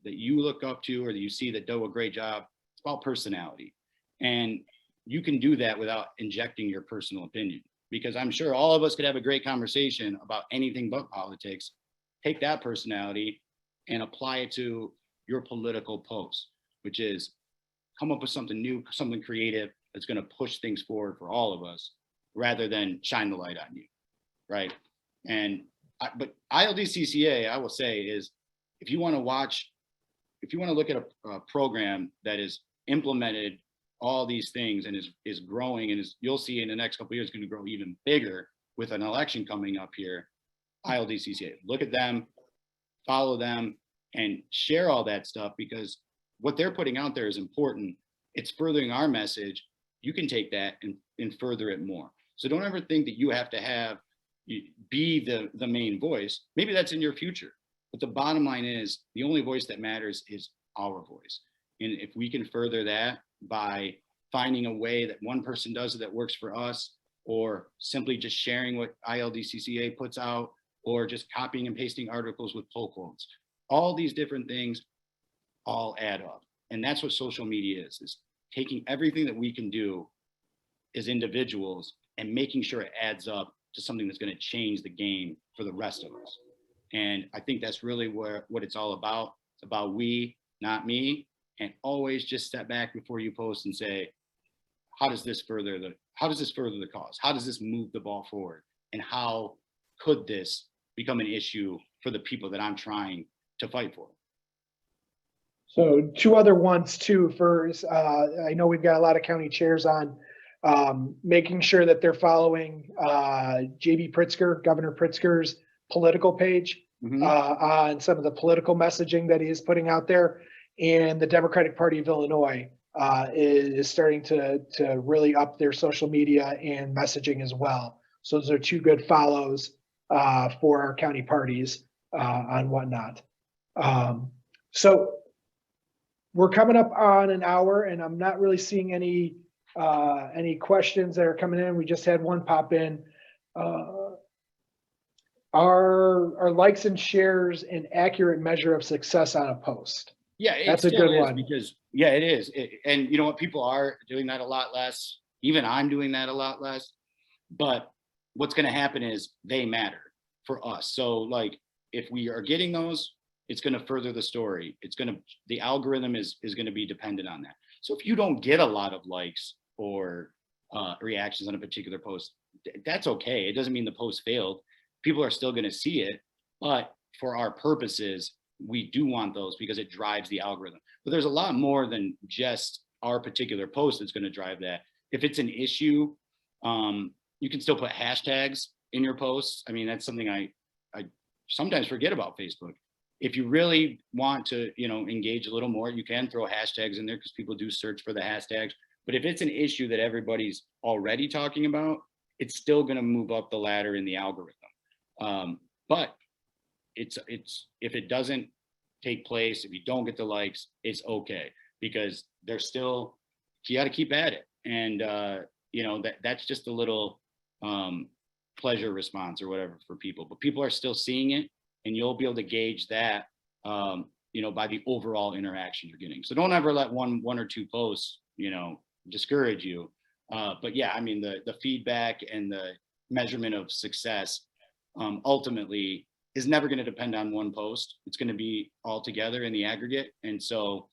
that you look up to or that you see that do a great job. It's about personality. And you can do that without injecting your personal opinion, because I'm sure all of us could have a great conversation about anything but politics. Take that personality and apply it to your political post, which is come up with something new, something creative that's going to push things forward for all of us, rather than shine the light on you, right? And but ILDCCA, I will say, is if you want to watch, if you want to look at a program that is implemented all these things and is growing, and you'll see in the next couple of years going to grow even bigger with an election coming up here, ILDCCA. Look at them, follow them, and share all that stuff, because what they're putting out there is important. It's furthering our message. You can take that and further it more. So don't ever think that you have to be the main voice. Maybe that's in your future, but the bottom line is the only voice that matters is our voice. And if we can further that by finding a way that one person does it that works for us, or simply just sharing what ILDCCA puts out, or just copying and pasting articles with pull quotes, all these different things all add up. And that's what social media is taking everything that we can do as individuals and making sure it adds up to something that's going to change the game for the rest of us. And I think that's really what it's all about. It's about we, not me. And always just step back before you post and say, how does this further the cause? How does this move the ball forward? And how could this become an issue for the people that I'm trying to fight for? So two other ones too. First, I know we've got a lot of county chairs on, making sure that they're following JB Pritzker, Governor Pritzker's political page, on some of the political messaging that he is putting out there. And the Democratic Party of Illinois is starting to really up their social media and messaging as well. So those are two good follows for our county parties on whatnot. So we're coming up on an hour, and I'm not really seeing any questions that are coming in. We just had one pop in. Are likes and shares an accurate measure of success on a post? Yeah, that's a good one. Because yeah, it is. And you know what, people are doing that a lot less. Even I'm doing that a lot less. But what's going to happen is they matter for us. So like, if we are getting those, it's going to further the story. The algorithm is going to be dependent on that. So if you don't get a lot of likes or reactions on a particular post, that's okay. It doesn't mean the post failed. People are still going to see it, but for our purposes, we do want those because it drives the algorithm. But there's a lot more than just our particular post that's going to drive that. If it's an issue, you can still put hashtags in your posts. I mean, that's something I sometimes forget about Facebook. If you really want to, engage a little more, you can throw hashtags in there because people do search for the hashtags. But if it's an issue that everybody's already talking about, it's still going to move up the ladder in the algorithm. But if it doesn't take place. If you don't get the likes, it's okay, because they're still, you got to keep at it. And, you know, that's just a little pleasure response or whatever for people, but people are still seeing it, and you'll be able to gauge that, you know, by the overall interaction you're getting. So don't ever let one or two posts, you know, discourage you. But yeah, I mean, the feedback and the measurement of success ultimately is never going to depend on one post. It's going to be all together in the aggregate. And so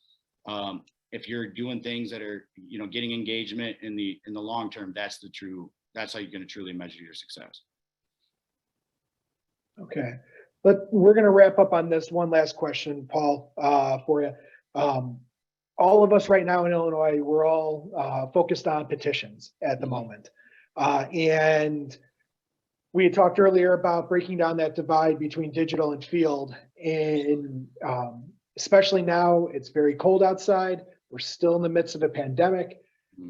if you're doing things that are, you know, getting engagement in the long term, that's how you're going to truly measure your success. Okay, but we're going to wrap up on this one last question, Paul, for you. All of us right now in Illinois, we're all focused on petitions at the moment. And we had talked earlier about breaking down that divide between digital and field. And especially now, it's very cold outside. We're still in the midst of a pandemic.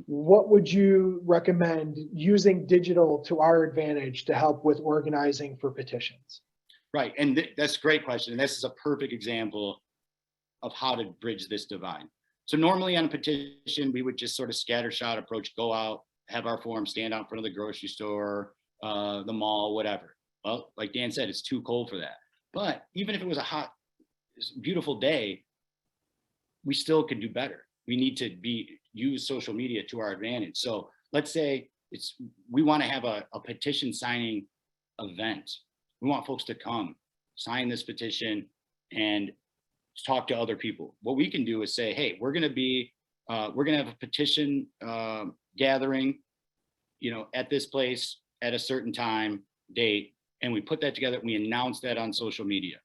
What would you recommend using digital to our advantage to help with organizing for petitions? Right, and that's a great question. And this is a perfect example of how to bridge this divide. So normally on a petition, we would just sort of scattershot approach, go out, have our form, stand out in front of the grocery store, the mall, whatever. Well, like Dan said, it's too cold for that. But even if it was a hot, beautiful day, we still could do better. We need to use social media to our advantage. So let's say we want to have a petition signing event. We want folks to come sign this petition and talk to other people. What we can do is say, hey, we're going to have a petition gathering, you know, at this place at a certain time, date, and we put that together. We announce that on social media,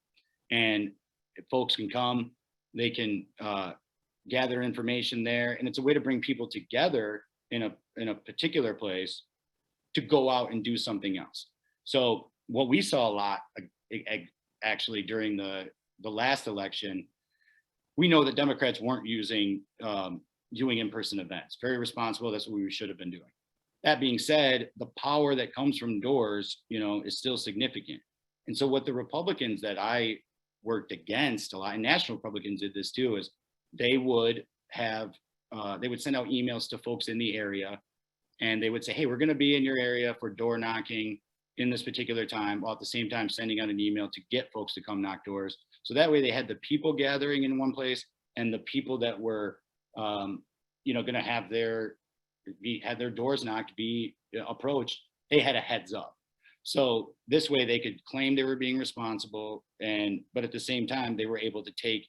and if folks can come, they can gather information there, and it's a way to bring people together in a particular place to go out and do something else. So what we saw a lot actually during the last election, we know that Democrats weren't doing in-person events. Very responsible. That's what we should have been doing. That being said, the power that comes from doors, you know, is still significant. And so what the Republicans that I worked against a lot, and national Republicans did this too, is they would send out emails to folks in the area, and they would say, hey, we're going to be in your area for door knocking in this particular time, while at the same time sending out an email to get folks to come knock doors. So that way they had the people gathering in one place, and the people that were, you know, going to have their doors knocked, be approached, they had a heads up. So this way they could claim they were being responsible, but at the same time, they were able to take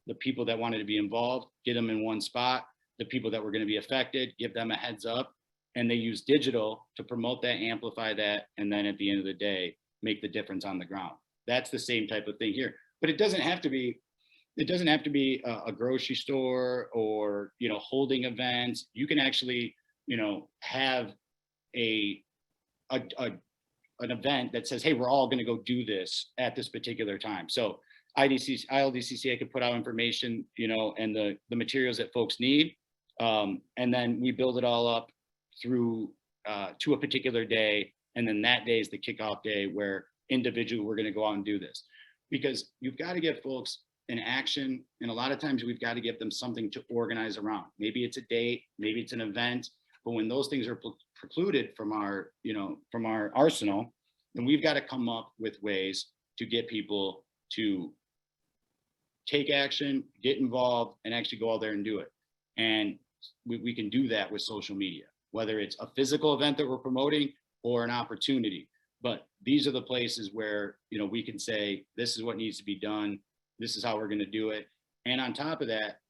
the people that wanted to be involved, get them in one spot, the people that were going to be affected, give them a heads up, and they use digital to promote that, amplify that, and then at the end of the day, make the difference on the ground. That's the same type of thing here, but it doesn't have to be a grocery store or, you know, holding events. You can actually, you know, have an event that says, hey, we're all going to go do this at this particular time. So IDCCA could put out information, you know, and the materials that folks need. And then we build it all up through to a particular day. And then that day is the kickoff day where individually we're going to go out and do this, because you've got to give folks an action. And a lot of times we've got to give them something to organize around. Maybe it's a date, maybe it's an event, but when those things are precluded from our, you know, from our arsenal, then we've got to come up with ways to get people to take action, get involved, and actually go out there and do it. And we can do that with social media, whether it's a physical event that we're promoting or an opportunity. But these are the places where, you know, we can say, this is what needs to be done. This is how we're going to do it. And on top of that,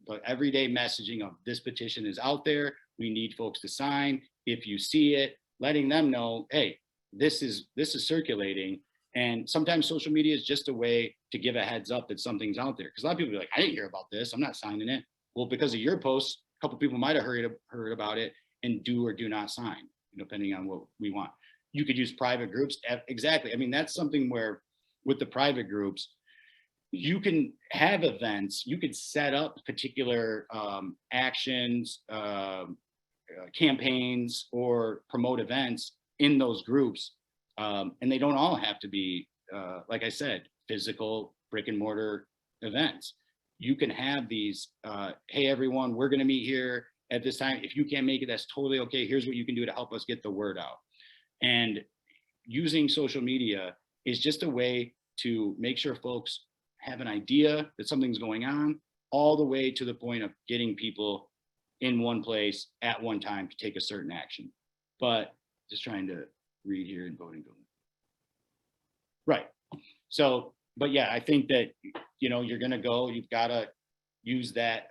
the everyday messaging of this petition is out there. We need folks to sign. If you see it, letting them know, hey, this is circulating. And sometimes social media is just a way to give a heads up that something's out there. Because a lot of people are like, I didn't hear about this, I'm not signing it. Well, because of your post, a couple people might have heard about it and do or do not sign, depending on what we want. You could use private groups. Exactly. I mean, that's something where with the private groups, you can have events, you could set up particular actions, campaigns, or promote events in those groups. And they don't all have to be, like I said, physical, brick and mortar events. You can have these, hey, everyone, we're going to meet here at this time. If you can't make it, that's totally okay. Here's what you can do to help us get the word out. And using social media is just a way to make sure folks have an idea that something's going on, all the way to the point of getting people in one place at one time to take a certain action. But just trying to read here and voting. Right. So, but yeah, I think that, you know, you're going to go, you've got to use that,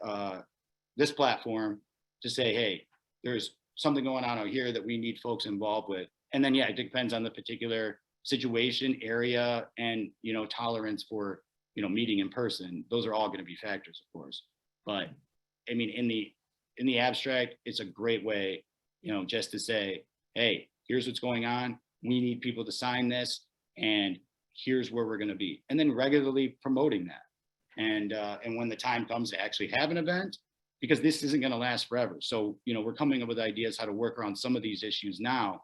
this platform to say, hey, there's something going on out here that we need folks involved with. And then, yeah, it depends on the particular situation, area, and, you know, tolerance for, you know, meeting in person. Those are all going to be factors, of course. But I mean, in the abstract, it's a great way, you know, just to say, hey, here's what's going on. We need people to sign this, and here's where we're going to be. And then regularly promoting that. And when the time comes to actually have an event, because this isn't going to last forever. So, you know, we're coming up with ideas how to work around some of these issues now,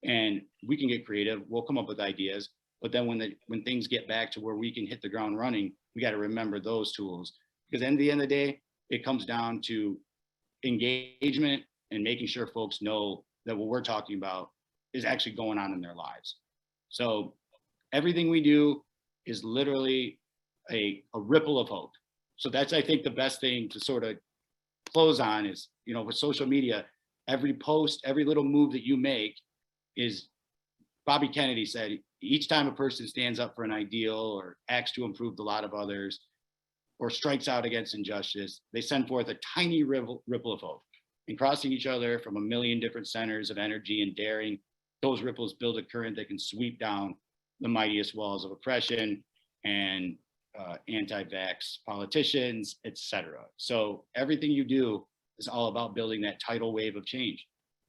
and we can get creative. We'll come up with ideas. But then when things get back to where we can hit the ground running, we got to remember those tools, because at the end of the day, it comes down to engagement and making sure folks know that what we're talking about is actually going on in their lives. So everything we do is literally a ripple of hope. So that's, I think, the best thing to sort of close on is, you know, with social media, every post, every little move that you make is, Bobby Kennedy said, each time a person stands up for an ideal or acts to improve the lot of others or strikes out against injustice, they send forth a tiny ripple of hope. And crossing each other from a million different centers of energy and daring, those ripples build a current that can sweep down the mightiest walls of oppression and anti-vax politicians, etc. So everything you do is all about building that tidal wave of change.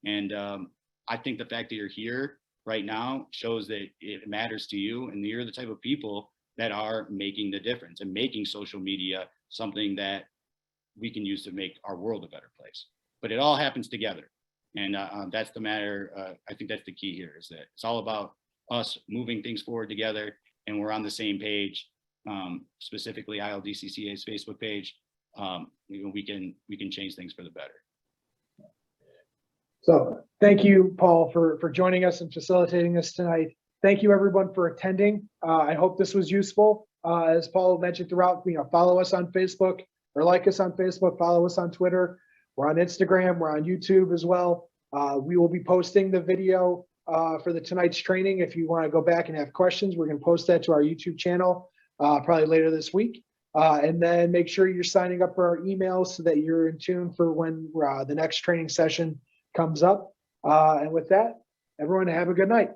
And I think the fact that you're here right now shows that it matters to you, and you're the type of people that are making the difference and making social media something that we can use to make our world a better place. But it all happens together. And that's the matter. I think that's the key here, is that it's all about us moving things forward together, and we're on the same page. Specifically IDCCA's Facebook page, you know, we can change things for the better. So thank you, Paul, for joining us and facilitating this tonight. Thank you, everyone, for attending. I hope this was useful. As Paul mentioned throughout, you know, follow us on Facebook or like us on Facebook, follow us on Twitter. We're on Instagram, we're on YouTube as well. We will be posting the video for tonight's training. If you want to go back and have questions, we're going to post that to our YouTube channel probably later this week. And then make sure you're signing up for our emails so that you're in tune for when the next training session comes up. And with that, everyone, have a good night.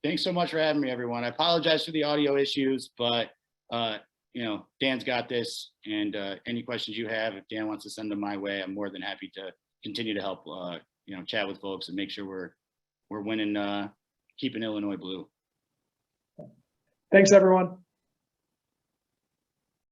Thanks so much for having me, everyone. I apologize for the audio issues, but you know, Dan's got this, and any questions you have, if Dan wants to send them my way, I'm more than happy to continue to help you know, chat with folks and make sure we're winning, keeping Illinois blue. Thanks, everyone.